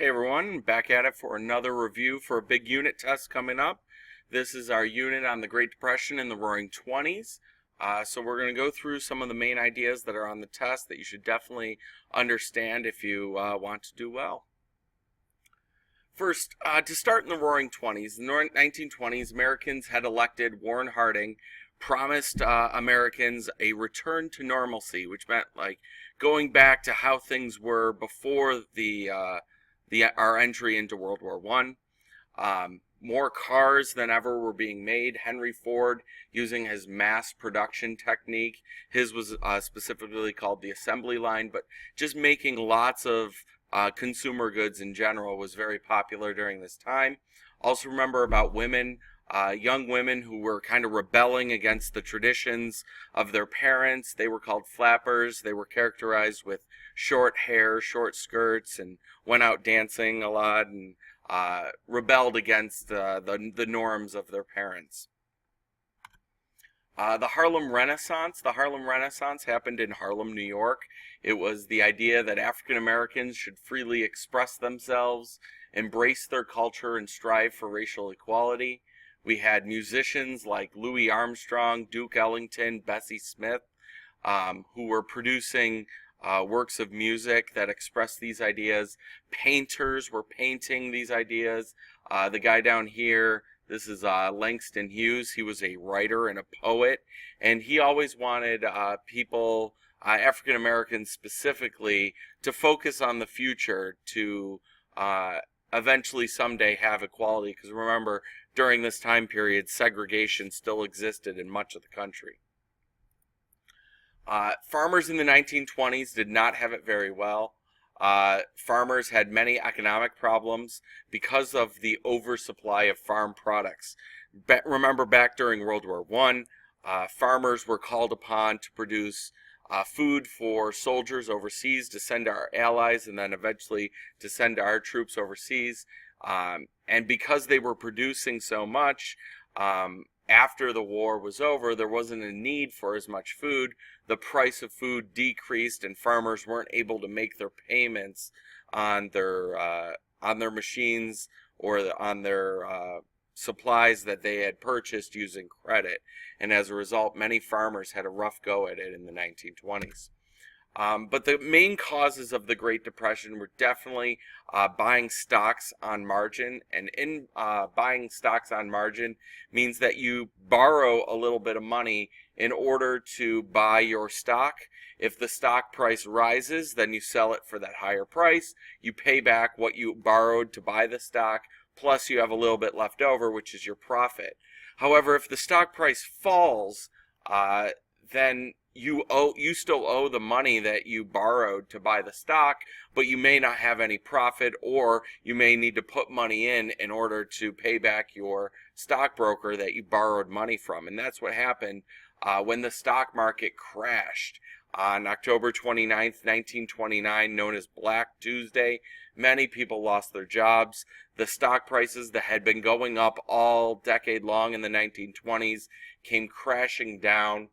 Hey everyone, back at it for another review for a big unit test coming up. This is our unit on the Great Depression in the Roaring Twenties. So we're going to go through some of the main ideas that are on the test that you should definitely understand if you want to do well. First, to start in the Roaring Twenties, in the 1920s, Americans had elected Warren Harding, promised Americans a return to normalcy, which meant like going back to how things were before our entry into World War One. More cars than ever were being made. Henry Ford, using his mass production technique, his was specifically called the assembly line, but just making lots of consumer goods in general was very popular during this time. Also remember about women, young women who were kind of rebelling against the traditions of their parents. They were called flappers. They were characterized with short hair, short skirts, and went out dancing a lot and rebelled against the norms of their parents. The Harlem Renaissance. The Harlem Renaissance happened in Harlem, New York. It was the idea that African Americans should freely express themselves, embrace their culture, and strive for racial equality. We had musicians like Louis Armstrong, Duke Ellington, Bessie Smith, who were producing works of music that expressed these ideas. Painters were painting these ideas. The guy down here, this is Langston Hughes. He was a writer and a poet, and he always wanted people, African Americans specifically, to focus on the future, to eventually someday have equality, because remember, during this time period, segregation still existed in much of the country. Farmers in the 1920s did not have it very well. Farmers had many economic problems because of the oversupply of farm products. Remember back during World War I, farmers were called upon to produce food for soldiers overseas to send to our allies and then eventually to send to our troops overseas. And because they were producing so much, after the war was over, there wasn't a need for as much food. The price of food decreased, and farmers weren't able to make their payments on their machines or on their supplies that they had purchased using credit. And as a result, many farmers had a rough go at it in the 1920s. But the main causes of the Great Depression were definitely buying stocks on margin. And in buying stocks on margin means that you borrow a little bit of money in order to buy your stock. If the stock price rises, then you sell it for that higher price. You pay back what you borrowed to buy the stock, plus you have a little bit left over, which is your profit. However, if the stock price falls, then you still owe the money that you borrowed to buy the stock, but you may not have any profit, or you may need to put money in order to pay back your stockbroker that you borrowed money from. And that's what happened when the stock market crashed on October 29th, 1929, known as Black Tuesday. Many people lost their jobs. The stock prices that had been going up all decade long in the 1920s came crashing down.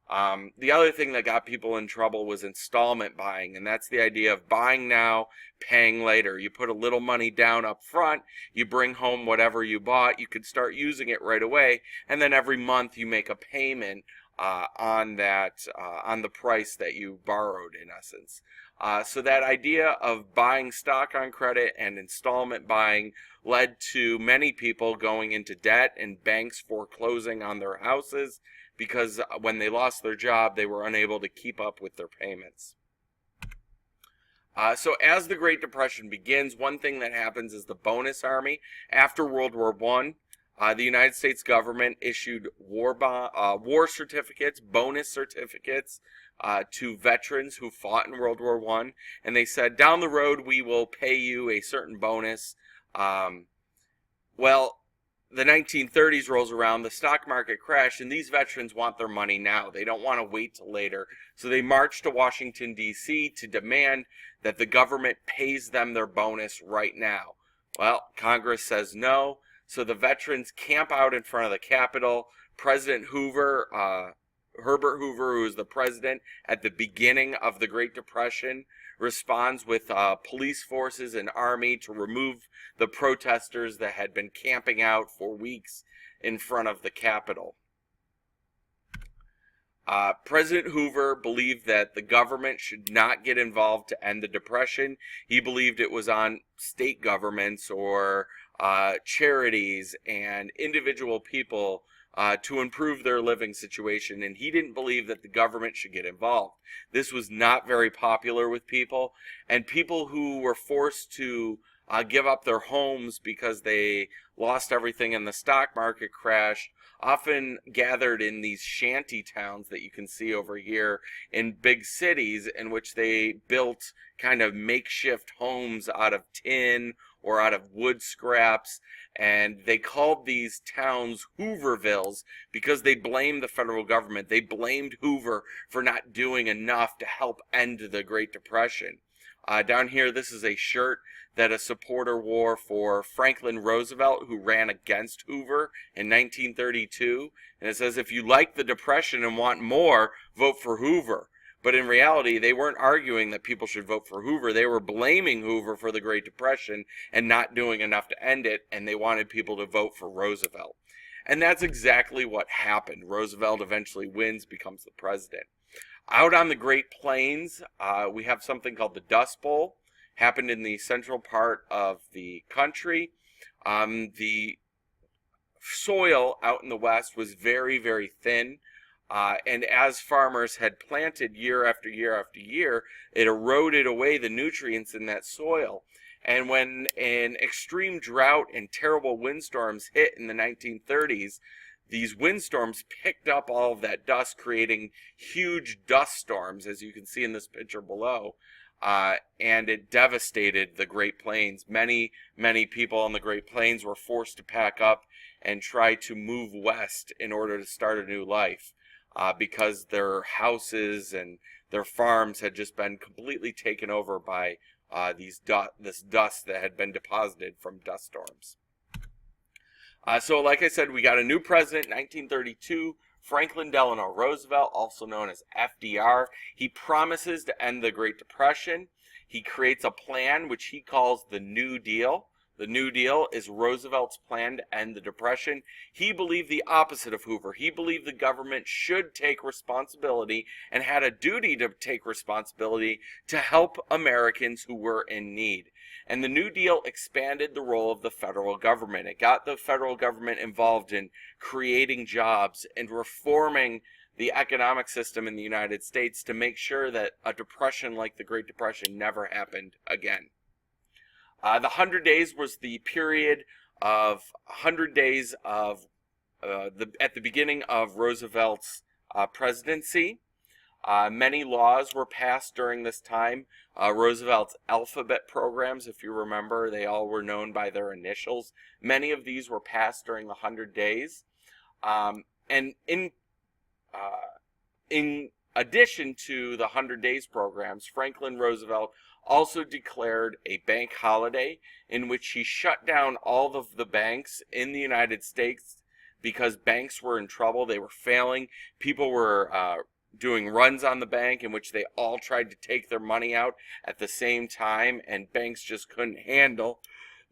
The other thing that got people in trouble was installment buying, and that's the idea of buying now, paying later. You put a little money down up front, you bring home whatever you bought, you could start using it right away, and then every month you make a payment on the price that you borrowed, in essence. So that idea of buying stock on credit and installment buying led to many people going into debt and banks foreclosing on their houses, because when they lost their job, they were unable to keep up with their payments. So as the Great Depression begins, one thing that happens is the bonus army. After World War I, the United States government issued war certificates, bonus certificates, to veterans who fought in World War I, and they said, down the road we will pay you a certain bonus. Well, the 1930s rolls around, the stock market crashed, and these veterans want their money now. They don't want to wait till later. So they march to Washington, D.C. to demand that the government pays them their bonus right now. Well, Congress says no, so the veterans camp out in front of the Capitol. President Hoover, Herbert Hoover, who was the president at the beginning of the Great Depression, responds with police forces and army to remove the protesters that had been camping out for weeks in front of the Capitol. President Hoover believed that the government should not get involved to end the Depression. He believed it was on state governments or charities and individual people to improve their living situation, and he didn't believe that the government should get involved. This was not very popular with people, and people who were forced to give up their homes because they lost everything and the stock market crashed often gathered in these shanty towns that you can see over here in big cities, in which they built kind of makeshift homes out of tin or out of wood scraps, and they called these towns Hoovervilles because they blamed the federal government. They blamed Hoover for not doing enough to help end the Great Depression. Down here, this is a shirt that a supporter wore for Franklin Roosevelt, who ran against Hoover in 1932. And it says, if you like the Depression and want more, vote for Hoover. But in reality, they weren't arguing that people should vote for Hoover. They were blaming Hoover for the Great Depression and not doing enough to end it, and they wanted people to vote for Roosevelt. And that's exactly what happened. Roosevelt eventually wins, becomes the president. Out on the Great Plains, we have something called the Dust Bowl. Happened in the central part of the country. The soil out in the west was very, very thin. And as farmers had planted year after year after year, it eroded away the nutrients in that soil. And when an extreme drought and terrible windstorms hit in the 1930s, these windstorms picked up all of that dust, creating huge dust storms, as you can see in this picture below. And it devastated the Great Plains. Many, many people on the Great Plains were forced to pack up and try to move west in order to start a new life, because their houses and their farms had just been completely taken over by this dust that had been deposited from dust storms. So like I said, we got a new president in 1932, Franklin Delano Roosevelt, also known as FDR. He promises to end the Great Depression. He creates a plan which he calls the New Deal. The New Deal is Roosevelt's plan to end the Depression. He believed the opposite of Hoover. He believed the government should take responsibility and had a duty to take responsibility to help Americans who were in need. And the New Deal expanded the role of the federal government. It got the federal government involved in creating jobs and reforming the economic system in the United States to make sure that a depression like the Great Depression never happened again. The 100 Days was the period of 100 days of at the beginning of Roosevelt's presidency. Many laws were passed during this time. Roosevelt's alphabet programs, if you remember, they all were known by their initials. Many of these were passed during the 100 Days. And in addition to the 100 Days programs, Franklin Roosevelt also declared a bank holiday in which he shut down all of the banks in the United States because banks were in trouble. They were failing. People were doing runs on the bank in which they all tried to take their money out at the same time, and banks just couldn't handle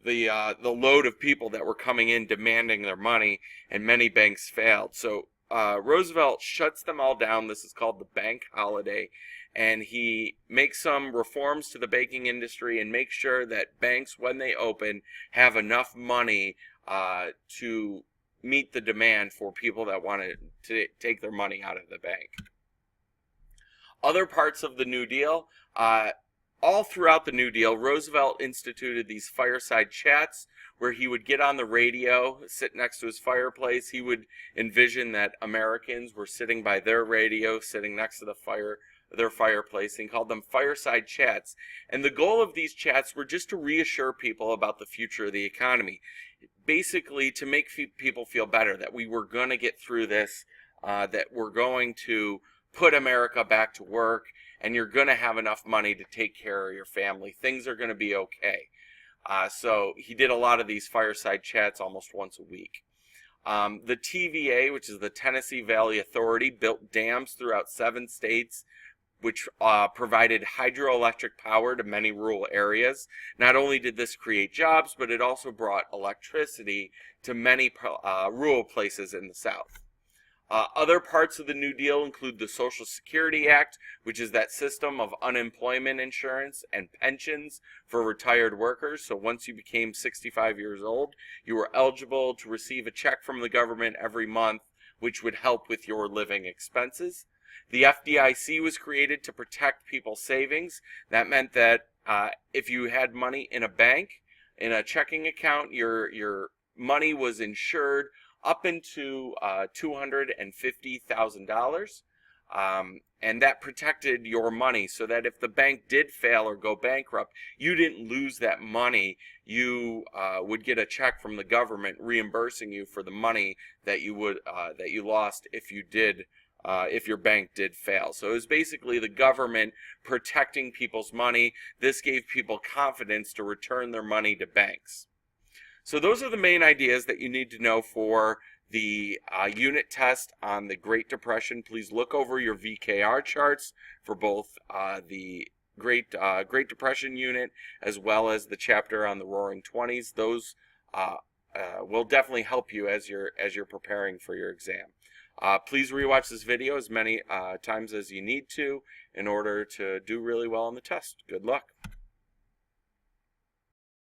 the load of people that were coming in demanding their money, and many banks failed. So Roosevelt shuts them all down. This is called the bank holiday. And he makes some reforms to the banking industry and makes sure that banks, when they open, have enough money to meet the demand for people that want to take their money out of the bank. Other parts of the New Deal, all throughout the New Deal, Roosevelt instituted these fireside chats where he would get on the radio, sit next to his fireplace. He would envision that Americans were sitting by their radio, sitting next to their fireplace, and called them fireside chats. And the goal of these chats were just to reassure people about the future of the economy. Basically, to make people feel better, that we were going to get through this, that we're going to put America back to work, and you're going to have enough money to take care of your family. Things are going to be okay. So he did a lot of these fireside chats almost once a week. The TVA, which is the Tennessee Valley Authority, built dams throughout 7 states, which provided hydroelectric power to many rural areas. Not only did this create jobs, but it also brought electricity to many rural places in the South. Other parts of the New Deal include the Social Security Act, which is that system of unemployment insurance and pensions for retired workers. So once you became 65 years old, you were eligible to receive a check from the government every month, which would help with your living expenses. The FDIC was created to protect people's savings. That meant that if you had money in a bank, in a checking account, your money was insured up into $250,000, and that protected your money so that if the bank did fail or go bankrupt, you didn't lose that money. You would get a check from the government reimbursing you for the money that you lost if your bank did fail. So it was basically the government protecting people's money. This gave people confidence to return their money to banks. So those are the main ideas that you need to know for the unit test on the Great Depression. Please look over your VKR charts for both the Great Depression unit as well as the chapter on the Roaring Twenties. Those will definitely help you as you're preparing for your exam. Please rewatch this video as many times as you need to in order to do really well on the test. Good luck.